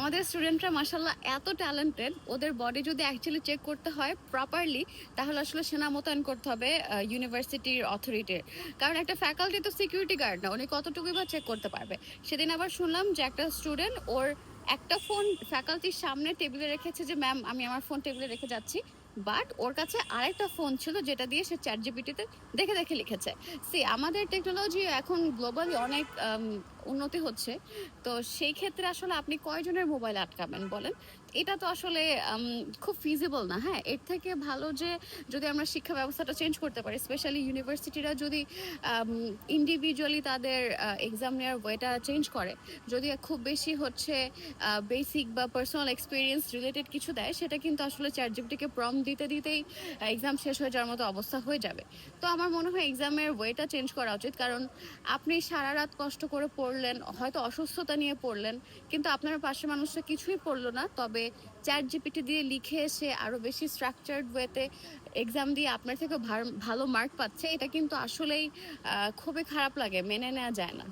আমাদের স্টুডেন্টরা মাশাল্লাহ এত ট্যালেন্টেড, ওদের বডি যদি অ্যাকচুয়ালি চেক করতে হয় প্রপারলি, তাহলে আসলে সেনা মোতায়েন করতে হবে ইউনিভার্সিটির অথরিটির। কারণ একটা ফ্যাকাল্টি তো সিকিউরিটি গার্ড না, উনি কতটুকুই বা চেক করতে পারবে। সেদিন আবার শুনলাম যে একটা স্টুডেন্ট ওর একটা ফোন ফ্যাকাল্টির সামনে টেবিলে রেখেছে, যে ম্যাম আমি আমার ফোন টেবিলে রেখে যাচ্ছি, বাট ওর কাছে আরেকটা ফোন ছিল যেটা দিয়ে সে চ্যাট জিপিটিতে দেখে দেখে লিখেছে। সি, আমাদের টেকনোলজি এখন গ্লোবালি অনেক উন্নতি হচ্ছে। তো সেই ক্ষেত্রে আসলে আপনি কয়জনের মোবাইল আটকাবেন বলেন? এটা তো আসলে খুব ফিজিবল না। হ্যাঁ, এর থেকে ভালো যে যদি আমরা শিক্ষা ব্যবস্থাটা চেঞ্জ করতে পারি, স্পেশালি ইউনিভার্সিটিরা যদি ইন্ডিভিজুয়ালি তাদের এক্সাম নেওয়ার ওয়েটা চেঞ্জ করে, যদি খুব বেশি হচ্ছে বেসিক বা পার্সোনাল এক্সপিরিয়েন্স রিলেটেড কিছু দেয়, সেটা কিন্তু আসলে চ্যাট জিপিটিকে প্রম্পট দিতে দিতেই এক্সাম শেষ হয়ে যাওয়ার মতো অবস্থা হয়ে যাবে। তো আমার মনে হয় এক্সামের ওয়েটা চেঞ্জ করা উচিত। কারণ আপনি সারা রাত কষ্ট করে পড়লেন, হয়তো অসুস্থতা নিয়ে পড়লেন, কিন্তু আপনার পাশে মানুষটা কিছুই পড়লো না, তবে চ্যাট জিপিটি দিয়ে লিখে এসে আরো বেশি স্ট্রাকচার্ড ওয়েতে এক্সাম দিয়ে আপনার থেকে ভালো মার্ক পাচ্ছে। এটা কিন্তু আসলেই খুবই খারাপ লাগে, মেনে নেওয়া যায় না।